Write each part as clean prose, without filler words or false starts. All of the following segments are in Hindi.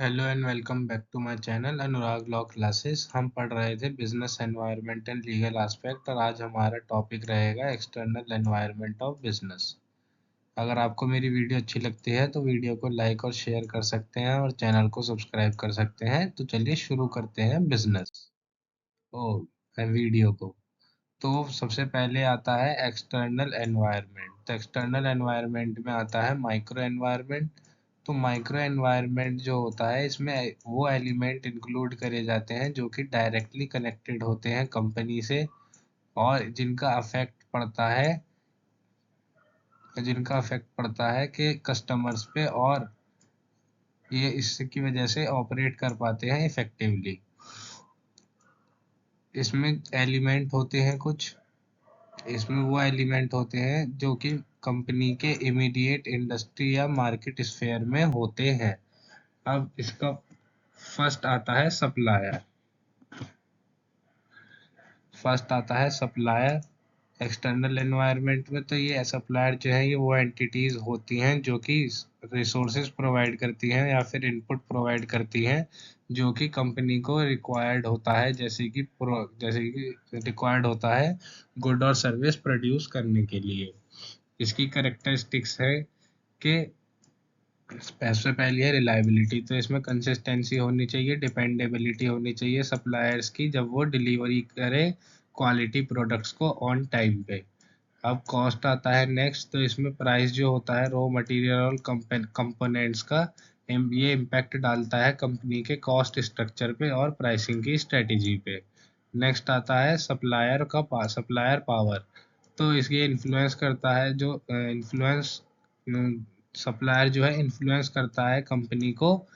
Hello and welcome back to my channel Anurag law classes. हम पढ़ रहे थे business environment and legal aspect और आज हमारा टॉपिक रहेगा एक्सटर्नल एनवायरनमेंट ऑफ बिजनेस। अगर आपको मेरी वीडियो अच्छी लगती है तो वीडियो को लाइक और शेयर कर सकते हैं और चैनल को सब्सक्राइब कर सकते हैं। तो चलिए शुरू करते हैं बिजनेस ओ वीडियो को। तो सबसे पहले आता है एक्सटर्नल एनवायरनमेंट। तो एक्सटर्नल एनवायरनमेंट में आता है माइक्रो एनवायरनमेंट। तो माइक्रो एनवायरनमेंट जो होता है इसमें वो एलिमेंट इंक्लूड करे जाते हैं जो कि डायरेक्टली कनेक्टेड होते हैं कंपनी से और जिनका अफेक्ट पड़ता है कि कस्टमर्स पे, और ये इसकी वजह से ऑपरेट कर पाते हैं इफेक्टिवली। इसमें एलिमेंट होते हैं कुछ इसमें वो एलिमेंट होते हैं जो कि कंपनी के इमीडिएट इंडस्ट्री या मार्केट स्फेयर में होते हैं। अब इसका फर्स्ट आता है सप्लायर। एक्सटर्नल एनवायरनमेंट में तो ये सप्लायर जो है ये वो एंटिटीज होती हैं जो कि रिसोर्सेज प्रोवाइड करती हैं या फिर इनपुट प्रोवाइड करती हैं जो कि कंपनी को रिक्वायर्ड होता है, जैसे कि रिक्वायर्ड होता है गुड और सर्विस प्रोड्यूस करने के लिए। इसकी करेक्टरिस्टिक्स है कि सबसे पहली है रिलायबिलिटी। तो इसमें कंसिस्टेंसी होनी चाहिए, डिपेंडेबिलिटी होनी चाहिए सप्लायर्स की जब वो डिलीवरी करे क्वालिटी प्रोडक्ट्स को ऑन टाइम पे। अब कॉस्ट आता है नेक्स्ट। तो इसमें प्राइस जो होता है रॉ मटेरियल और कंपोनेंट्स का ये इम्पैक्ट डालता है कंपनी के कॉस्ट स्ट्रक्चर पे और प्राइसिंग की स्ट्रेटेजी पे। नेक्स्ट आता है सप्लायर पावर। तो इसके इन्फ्लुएंस करता है जो इन्फ्लुएंस सप्लायर जो है इन्फ्लुएंस करता है कंपनी को।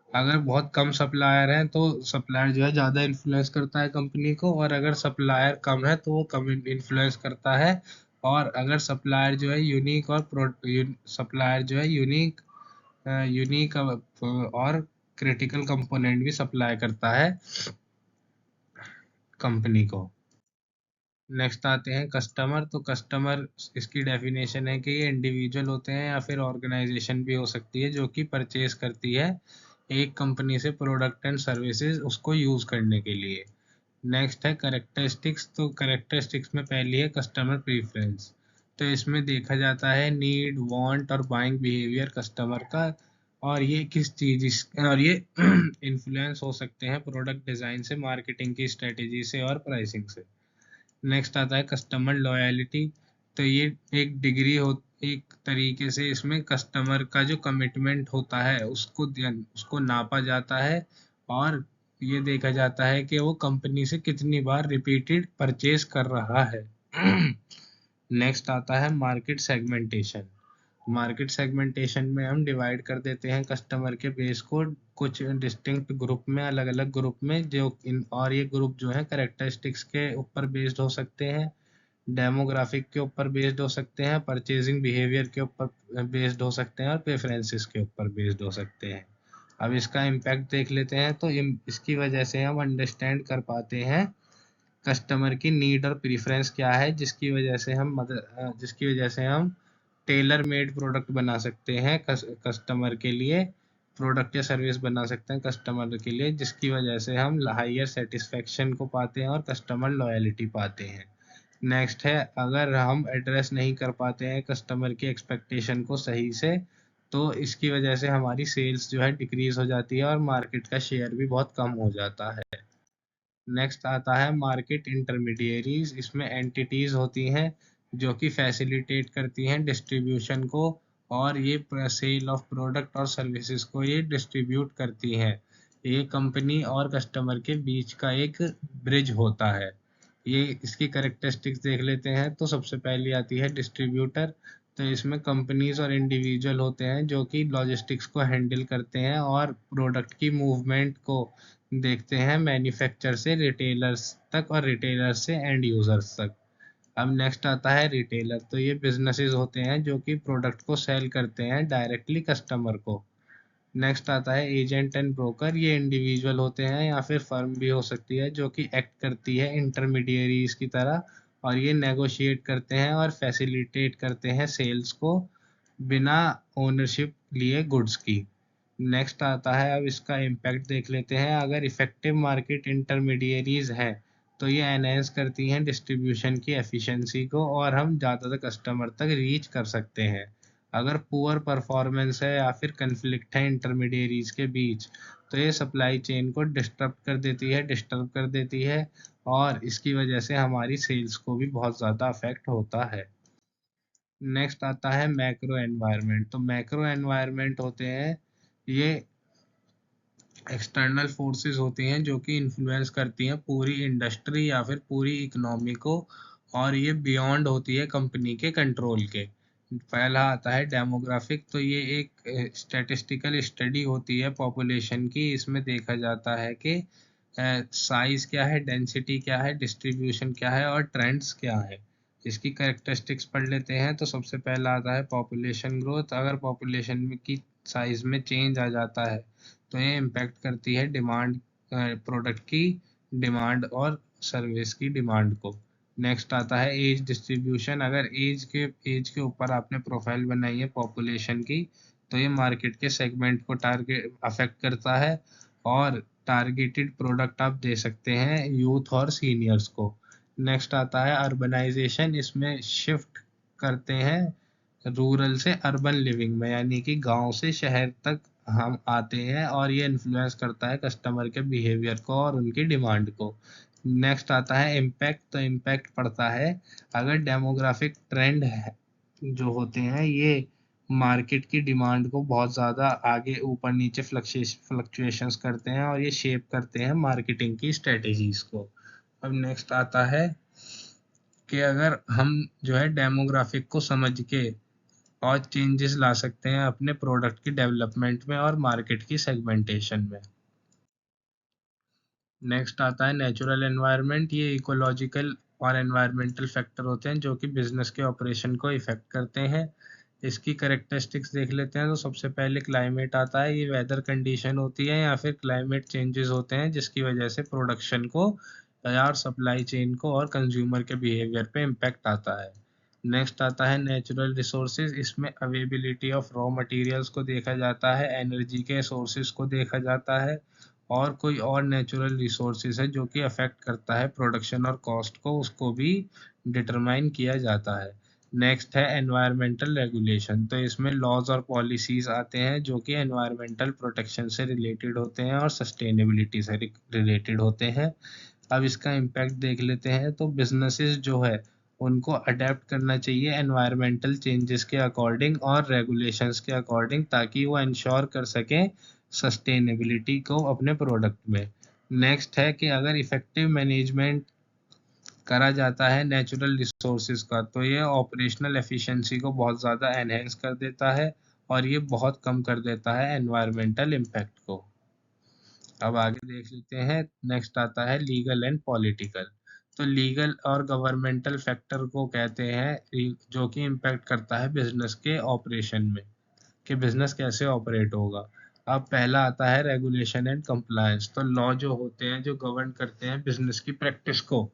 अगर बहुत कम सप्लायर हैं तो सप्लायर जो है ज़्यादा इन्फ्लुएंस करता है कंपनी को, और अगर सप्लायर कम है तो वो कम इन्फ्लुएंस करता है। और अगर सप्लायर जो है यूनिक सप्लायर जो है यूनिक और क्रिटिकल कंपोनेंट भी सप्लाई करता है कंपनी को। नेक्स्ट आते हैं कस्टमर। तो कस्टमर, इसकी डेफिनेशन है कि ये इंडिविजुअल होते हैं या फिर ऑर्गेनाइजेशन भी हो सकती है जो कि परचेज करती है एक कंपनी से प्रोडक्ट एंड सर्विसेज उसको यूज करने के लिए। नेक्स्ट है करेक्टरिस्टिक्स। तो करेक्टरिस्टिक्स में पहली है कस्टमर प्रीफरेंस। तो इसमें देखा जाता है नीड, वांट और बाइंग बिहेवियर कस्टमर का, और ये किस चीज और ये इन्फ्लुएंस हो सकते हैं प्रोडक्ट डिजाइन से, मार्केटिंग की स्ट्रेटेजी से और प्राइसिंग से। नेक्स्ट आता है कस्टमर लॉयल्टी। तो ये एक तरीके से इसमें कस्टमर का जो कमिटमेंट होता है उसको नापा जाता है, और ये देखा जाता है कि वो कंपनी से कितनी बार रिपीटेड परचेज कर रहा है। नेक्स्ट आता है मार्केट सेगमेंटेशन में हम डिवाइड कर देते हैं कस्टमर के बेस को कुछ डिस्टिंक्ट ग्रुप में, अलग अलग ग्रुप में, और ये ग्रुप जो है करेक्टरिस्टिक्स के ऊपर बेस्ड हो सकते हैं, डेमोग्राफिक के ऊपर बेस्ड हो सकते हैं, परचेजिंग बिहेवियर के ऊपर बेस्ड हो सकते हैं और प्रेफरेंसेस के ऊपर बेस्ड हो सकते हैं। अब इसका इम्पैक्ट देख लेते हैं। तो इसकी वजह से हम अंडरस्टैंड कर पाते हैं कस्टमर की नीड और प्रेफरेंस क्या है, जिसकी वजह से हम टेलर मेड प्रोडक्ट बना सकते हैं कस्टमर के लिए, प्रोडक्ट या सर्विस बना सकते हैं कस्टमर के लिए, जिसकी वजह से हम हाइयर सेटिस्फेक्शन को पाते हैं और कस्टमर लॉयलिटी पाते हैं। नेक्स्ट है, अगर हम एड्रेस नहीं कर पाते हैं कस्टमर की एक्सपेक्टेशन को सही से, तो इसकी वजह से हमारी सेल्स जो है डिक्रीज हो जाती है और मार्केट का शेयर भी बहुत कम हो जाता है। नेक्स्ट आता है मार्केट इंटरमीडियरीज। इसमें एंटिटीज होती हैं जो कि फैसिलिटेट करती हैं डिस्ट्रीब्यूशन को, और ये सेल ऑफ प्रोडक्ट और सर्विसेज को ये डिस्ट्रीब्यूट करती हैं। ये कंपनी और कस्टमर के बीच का एक ब्रिज होता है। ये इसकी करेक्टरिस्टिक्स देख लेते हैं। तो सबसे पहली आती है डिस्ट्रीब्यूटर। तो इसमें कंपनीज और इंडिविजुअल होते हैं जो कि लॉजिस्टिक्स को हैंडल करते हैं और प्रोडक्ट की मूवमेंट को देखते हैं मैन्युफैक्चर से रिटेलर्स तक और रिटेलर से एंड यूजर्स तक। अब नेक्स्ट आता है रिटेलर। तो ये बिजनेसेस होते हैं जो कि प्रोडक्ट को सेल करते हैं डायरेक्टली कस्टमर को। नेक्स्ट आता है एजेंट एंड ब्रोकर। ये इंडिविजुअल होते हैं या फिर फर्म भी हो सकती है जो कि एक्ट करती है इंटरमीडियरीज की तरह, और ये नेगोशिएट करते हैं और फैसिलिटेट करते हैं सेल्स को बिना ओनरशिप लिए गुड्स की। नेक्स्ट आता है, अब इसका इम्पैक्ट देख लेते हैं। अगर इफेक्टिव मार्केट इंटरमीडियरीज हैं तो ये एनहेंस करती हैं डिस्ट्रीब्यूशन की एफिशिएंसी को और हम ज़्यादातर कस्टमर तक रीच कर सकते हैं। अगर पुअर परफॉर्मेंस है या फिर कन्फ्लिक्ट है इंटरमीडियरीज के बीच तो ये सप्लाई चेन को डिस्टर्ब कर देती है और इसकी वजह से हमारी सेल्स को भी बहुत ज़्यादा अफेक्ट होता है। नेक्स्ट आता है मैक्रो एनवायरनमेंट। तो मैक्रो एनवायरनमेंट होते हैं, ये एक्सटर्नल फोर्सेस होती हैं जो कि इन्फ्लुएंस करती हैं पूरी इंडस्ट्री या फिर पूरी इकोनॉमी को, और ये बियॉन्ड होती है कंपनी के कंट्रोल के। पहला आता है डेमोग्राफिक। तो ये एक स्टैटिस्टिकल स्टडी होती है पॉपुलेशन की। इसमें देखा जाता है कि साइज क्या है, डेंसिटी क्या है, डिस्ट्रीब्यूशन क्या है और ट्रेंड्स क्या है। इसकी कैरेक्टरिस्टिक्स पढ़ लेते हैं। तो सबसे पहला आता है पॉपुलेशन ग्रोथ। अगर पॉपुलेशन में की साइज में चेंज आ जाता है तो ये इम्पैक्ट करती है डिमांड, प्रोडक्ट की डिमांड और सर्विस की डिमांड को। नेक्स्ट आता है एज डिस्ट्रीब्यूशन। अगर एज के ऊपर आपने प्रोफाइल बनाई है पॉपुलेशन की तो ये मार्केट के सेगमेंट को टारगेट अफेक्ट करता है और टारगेटेड प्रोडक्ट आप दे सकते हैं यूथ और सीनियर्स को। नेक्स्ट आता है अर्बनाइजेशन। इसमें शिफ्ट करते हैं रूरल से अर्बन लिविंग में, यानी कि गांव से शहर तक हम आते हैं और ये इन्फ्लुएंस करता है कस्टमर के बिहेवियर को और उनकी डिमांड को। नेक्स्ट आता है इम्पैक्ट। तो इम्पैक्ट पड़ता है अगर डेमोग्राफिक ट्रेंड है जो होते हैं ये मार्केट की डिमांड को बहुत ज़्यादा आगे ऊपर नीचे फ्लक्चुएशंस करते हैं और ये शेप करते हैं मार्केटिंग की स्ट्रेटेजीज को। अब नेक्स्ट आता है कि अगर हम जो है डेमोग्राफिक को समझ के और चेंजेस ला सकते हैं अपने प्रोडक्ट की डेवलपमेंट में और मार्केट की सेगमेंटेशन में। नेक्स्ट आता है नेचुरल एनवायरनमेंट। ये इकोलॉजिकल और एनवायरमेंटल फैक्टर होते हैं जो कि बिजनेस के ऑपरेशन को इफेक्ट करते हैं। इसकी करेक्टरिस्टिक्स देख लेते हैं। तो सबसे पहले क्लाइमेट आता है। ये वेदर कंडीशन होती है या फिर क्लाइमेट चेंजेस होते हैं जिसकी वजह से प्रोडक्शन को और सप्लाई चेन को और कंज्यूमर के बिहेवियर पे इम्पैक्ट आता है। नेक्स्ट आता है नेचुरल रिसोर्सेज। इसमें अवेबिलिटी ऑफ रॉ मटेरियल्स को देखा जाता है, एनर्जी के सोर्सेज को देखा जाता है और कोई और नेचुरल रिसोर्सेज है जो कि अफेक्ट करता है प्रोडक्शन और कॉस्ट को, उसको भी डिटरमाइन किया जाता है। नेक्स्ट है एनवायरमेंटल रेगुलेशन। तो इसमें लॉज और पॉलिसीज आते हैं जो कि एनवायरमेंटल प्रोटेक्शन से रिलेटेड होते हैं और सस्टेनेबिलिटी से रिलेटेड होते हैं। अब इसका इम्पैक्ट देख लेते हैं। तो बिजनेसेस जो है उनको अडेप्ट करना चाहिए एनवायरमेंटल चेंजेस के अकॉर्डिंग और रेगुलेशंस के अकॉर्डिंग, ताकि वो इंश्योर कर सकें सस्टेनेबिलिटी को अपने प्रोडक्ट में। नेक्स्ट है कि अगर इफेक्टिव मैनेजमेंट करा जाता है नेचुरल रिसोर्सेज का तो ये ऑपरेशनल एफिशिएंसी को बहुत ज़्यादा एनहेंस कर देता है और ये बहुत कम कर देता है एनवायरमेंटल इम्पैक्ट को। अब आगे देख लेते हैं। नेक्स्ट आता है लीगल एंड पॉलिटिकल। तो लीगल और गवर्नमेंटल फैक्टर को कहते हैं जो कि इम्पैक्ट करता है बिजनेस के ऑपरेशन में, कि बिजनेस कैसे ऑपरेट होगा। अब पहला आता है रेगुलेशन एंड कंप्लायंस। तो लॉ जो होते हैं जो गवर्न करते हैं बिजनेस की प्रैक्टिस को,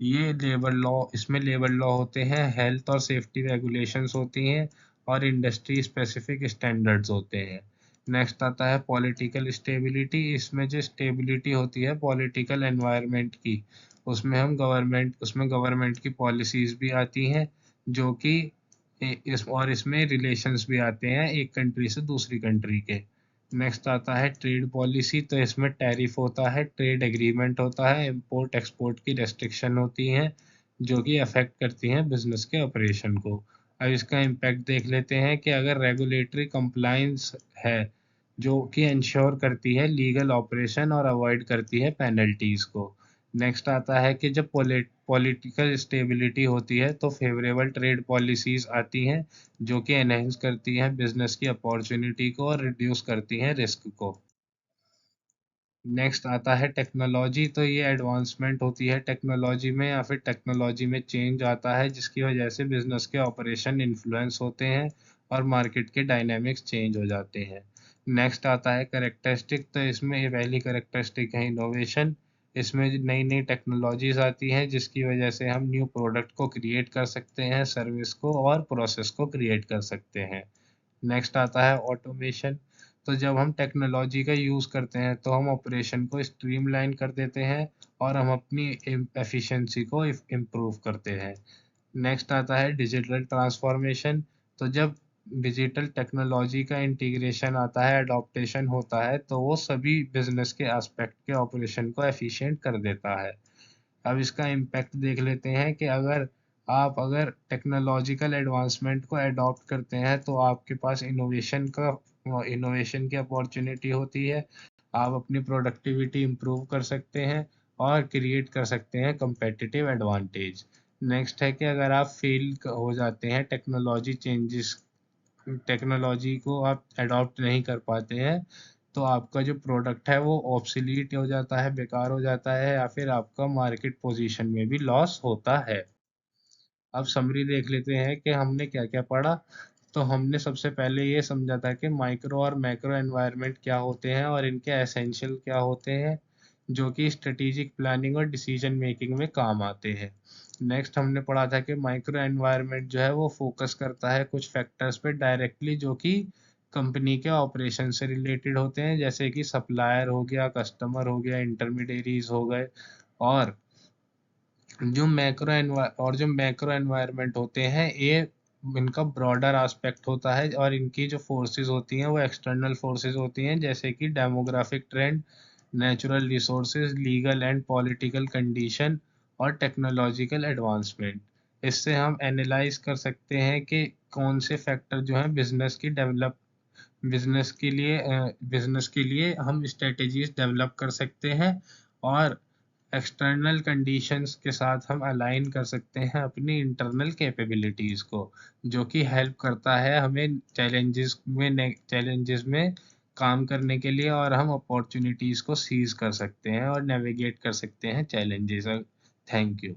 ये लेबर लॉ, इसमें लेबर लॉ होते हैं, हेल्थ और सेफ्टी रेगुलेशंस होती हैं और इंडस्ट्री स्पेसिफिक स्टैंडर्ड्स होते हैं। नेक्स्ट आता है पॉलिटिकल स्टेबिलिटी। इसमें जो स्टेबिलिटी होती है पॉलिटिकल एनवायरनमेंट की, उसमें गवर्नमेंट की पॉलिसीज भी आती हैं जो कि इसमें रिलेशंस भी आते हैं एक कंट्री से दूसरी कंट्री के। नेक्स्ट आता है ट्रेड पॉलिसी। तो इसमें टैरिफ होता है, ट्रेड एग्रीमेंट होता है, इंपोर्ट एक्सपोर्ट की रेस्ट्रिक्शन होती हैं जो कि अफेक्ट करती हैं बिजनेस के ऑपरेशन को। अब इसका इम्पैक्ट देख लेते हैं कि अगर रेगुलेटरी कंप्लायंस है जो कि इंश्योर करती है लीगल ऑपरेशन और अवॉइड करती है पेनल्टीज को। नेक्स्ट आता है कि जब पॉलिटिकल स्टेबिलिटी होती है तो फेवरेबल ट्रेड पॉलिसीज आती हैं जो कि एनहेंस करती हैं बिजनेस की अपॉर्चुनिटी को और रिड्यूस करती हैं रिस्क को। नेक्स्ट आता है टेक्नोलॉजी। तो ये एडवांसमेंट होती है टेक्नोलॉजी में या फिर टेक्नोलॉजी में चेंज आता है जिसकी वजह से बिजनेस के ऑपरेशन इन्फ्लुएंस होते हैं और मार्केट के डायनामिक्स चेंज हो जाते हैं। नेक्स्ट आता है करेक्टरिस्टिक। तो इसमें ये पहली करेक्टरिस्टिक है इनोवेशन। इसमें नई नई टेक्नोलॉजीज आती हैं जिसकी वजह से हम न्यू प्रोडक्ट को क्रिएट कर सकते हैं, सर्विस को और प्रोसेस को क्रिएट कर सकते हैं। नेक्स्ट आता है ऑटोमेशन। तो जब हम टेक्नोलॉजी का यूज़ करते हैं तो हम ऑपरेशन को स्ट्रीमलाइन कर देते हैं और हम अपनी एफिशिएंसी को इम्प्रूव करते हैं। नेक्स्ट आता है डिजिटल ट्रांसफॉर्मेशन। तो जब डिजिटल टेक्नोलॉजी का इंटीग्रेशन आता है, अडॉप्टेशन होता है, तो वो सभी बिजनेस के एस्पेक्ट के ऑपरेशन को एफिशिएंट कर देता है। अब इसका इम्पैक्ट देख लेते हैं कि अगर टेक्नोलॉजिकल एडवांसमेंट को अडॉप्ट करते हैं तो आपके पास इनोवेशन की अपॉर्चुनिटी होती है। आप अपनी प्रोडक्टिविटी इम्प्रूव कर सकते हैं और क्रिएट कर सकते हैं कंपेटिटिव एडवांटेज। नेक्स्ट है कि अगर आप फेल हो जाते हैं, टेक्नोलॉजी को आप अडॉप्ट नहीं कर पाते हैं, तो आपका जो प्रोडक्ट है वो ऑब्सोलीट हो जाता है, बेकार हो जाता है, या फिर आपका मार्केट पोजीशन में भी लॉस होता है। अब समरी देख लेते हैं कि हमने क्या क्या पढ़ा। तो हमने सबसे पहले ये समझा था कि माइक्रो और मैक्रो एनवायरनमेंट क्या होते हैं और इनके एसेंशियल क्या होते हैं, जो कि स्ट्रेटेजिक प्लानिंग और डिसीजन मेकिंग में काम आते हैं। नेक्स्ट हमने पढ़ा था कि माइक्रो एनवायरनमेंट जो है वो फोकस करता है कुछ फैक्टर्स पे डायरेक्टली, जो कि कंपनी के ऑपरेशन से रिलेटेड होते हैं, जैसे कि सप्लायर हो गया, कस्टमर हो गया, इंटरमीडियरीज हो गए। और जो मैक्रो एनवायरनमेंट होते हैं, ये इनका ब्रॉडर एस्पेक्ट होता है और इनकी जो फोर्सेस होती हैं वो एक्सटर्नल फोर्सेस होती हैं, जैसे कि demographic trend, natural resources, legal and political condition और टेक्नोलॉजिकल एडवांसमेंट। इससे हम एनालाइज कर सकते हैं कि कौन से फैक्टर जो हैं बिजनेस के लिए हम स्ट्रेटेजीज डेवलप कर सकते हैं और एक्सटर्नल कंडीशंस के साथ हम अलाइन कर सकते हैं अपनी इंटरनल कैपेबिलिटीज़ को, जो कि हेल्प करता है हमें चैलेंजेस में काम करने के लिए, और हम अपॉर्चुनिटीज़ को सीज कर सकते हैं और नेविगेट कर सकते हैं चैलेंजेस। Thank you.